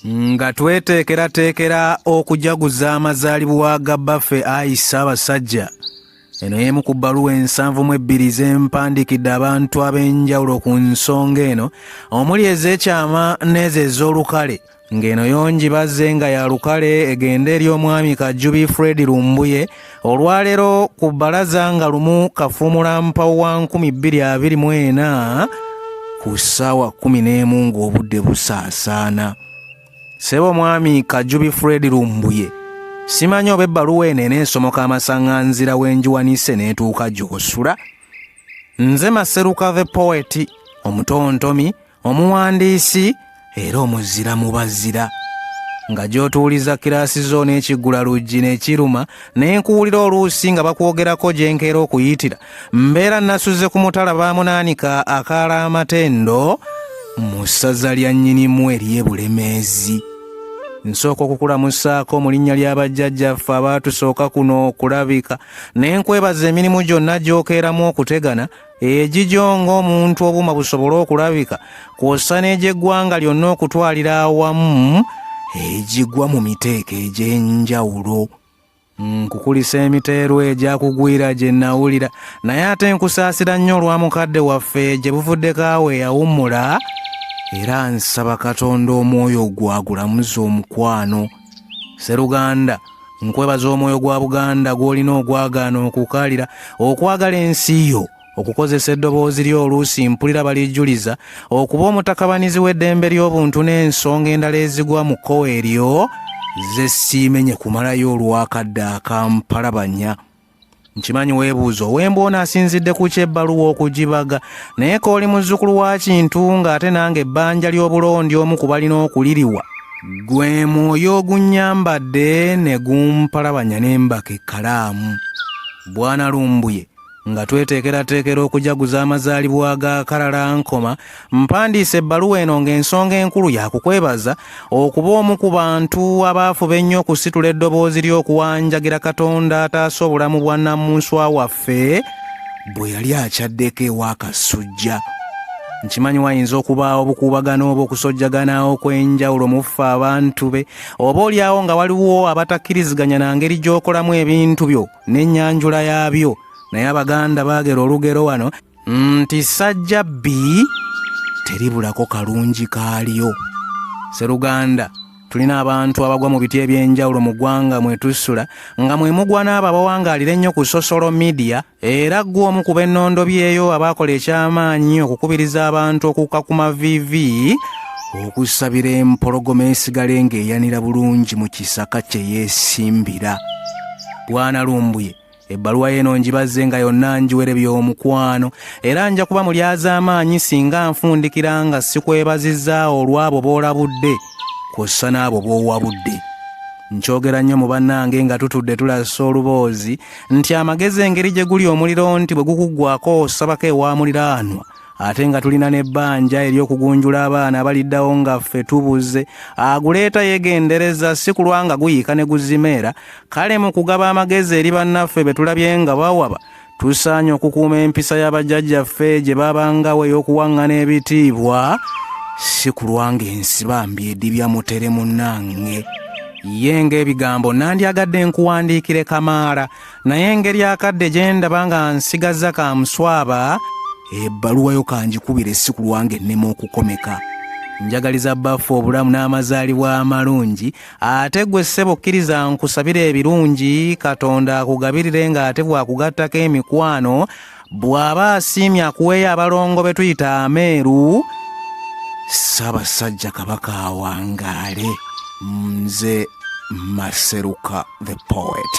nga tweteekerateekera okujaguza amazaalibwa ga bbaffe Ayi Ssaabasajja. Eno y'emu ku bbaluwa 72 z'empandikidde abantu ab'enjawulo ku nsonga eno omuli ez'ekyama n'ezo ez'olukale, ng'eno yongi bazze nga ya lukale egenda eri omwami Kajjubi Fred Lumbuye olwaleero ku bbalaza nga lumu Kafuumula Mpawu wa 2024 ku ssaawa 11 ng'obudde busaasaana. Ssebo mwami Kajjubi Fred Lumbuye, simanyi oba ebbaluwa eno eneesomoka amasaŋŋanzira w'enjiwanise n'etuuka gy'osula. Nze Maseruka the Poet, omutontomi, omuwandiisi era omuzira mu bazira. Nga gy'otuuliza kiraasi zo n'ekiggula luggi n'ekiruma n'enkuwulira oluusi nga bakwogerako gye nkeera okuyitira, mbeera nasuze ku mutala baamunaanika akaala amatendo mu ssaza lya nnyinimu ery'e Bulemeezi. Nsooka okukulamusaako mu linnya lya bajjajjaffe abaatusooka kuno okulabika, n'enkwebaza emirimu gyonna gy'okeeramu okutegana egigyo ng'omuntu obuuma busobole okulabika, kw'ossa n'egy'eggwanga lyonna okutwalira awamu egigwa mu miteeko egy'enjawulo. Nkukulisa emiteerwa egyakugwira gye nawulira, naye ate nkusaasira nnyo olwa mukadde waffe gye buvuddeko awe yawummula, era nsaba Katonda omwoyo gwagulamuza omukwano. Sseruganda, nkwebaza omwoyo gwa Buganda gw'olina ogwagaana okukaalira okwagala ensi yo, okukozesa eddoboozi ly'oluusi mpulira balijjuliza, okuba omutakabanizi w'eddembe ly'obuntu n'ensonga endala ezigwa mu kkowe eryo ze siimenye kumalayo olwakadde akampalabanya. Nkimanyi weebuuza ow'emboona asinzidde ku kyebbaluwa okugibaga, naye kooli muzzukulu wa Kintu ng'ate nange ebbanja ly'obulondi omu ku balina okuliriwa. Gwe mwoyo ogunnyambadde ne gumpalabanya n'embaka ekkalaamu. Bwana Lumbuye, nga tweteekerateekera okujaguza amazaalibwa ga Kalalankoma, mpandiise ebbaluwa eno ng'ensonga enkulu yakukwebaza okuba omu ku bantu abaafuba ennyo okusitula eddoboozi ly'okuwanjagira Katonda ataasa obulamu bwa nnamunswa waffe bwe yali akyaddeko ewa Kasujja. Nkimanyi wayinza okubaawo obukuubagano oba okusojjagana okw'enjawulo mu ffe abantu be, oba olyawo nga waliwo abatakkiriziganya na ngeri gy'okolamu ebintu byo n'ennyanjula yaabyo. Naye Abaganda baagera olugero wano nti ssajja bbi teribulako kalungi kaalyo. Sseruganda, tulina abantu abagwa mu biti eby'enjawulo mu ggwanga mwe tusula, nga mwe mugwa n'abo abawangaalira ennyo ku social media, era ggwe omu ku b'ennondo byeyo abaakola eky'amaanyi okukubiriza abantu okukka ku maviivi okusabira empologoma esigale ng'eyanira bulungi mu kisaka kye yeesimbira. Bwana Lumbuye, ebbaluwa y'eno ngibazze nga yonna njiwere by'omukwano, era nja kuba mulyaza amaanyi singa nfundikira nga sikwebazizza olw'abo b'olabudde kw'ossa n'abo b'owabudde. Nkyogera nnyo mu bannange nga tutudde tulasa oluboozi nti amagezi engeri gye guli omuliro nti bwe gukuggwako osabako ewa muliraanwa, ate nga tulina n'ebbanja ery'okugunjula abaana abaliddawo nga ffe tubuze, aguleeta yeegendereza si kulwa nga guyiika ne guzimeera. Kale mu kugaba amagezi eri bannaffe be tulabye nga bawaba, tusaanye okukuuma empisa y'abajjajjaffe gye babangawo ey'okuwaŋŋana ebitiibwa, si kulwa ng'ensi bambi edibya mutere munnange. Ye ng'ebigambo nandyagadde nkuwandiikire Kamaala, naye engeri akadde gye ndaba nga nsigaza ka muswaba, ebbaluwa yo kangikubire si kulwa ng'ennema okukomeka. Njagaliza bbaffe obulamu n'amazaalibwa amalungi, ate gwe ssebo kkiriza nkusabire ebirungi, Katonda akugabirire ng'ate bw'akugattako emikwano, bw'aba asiimye akuweeyo abalongo be tuyita ameeru, Ssaabasajja Kabaka awangaale. Nze Maseruka the Poet.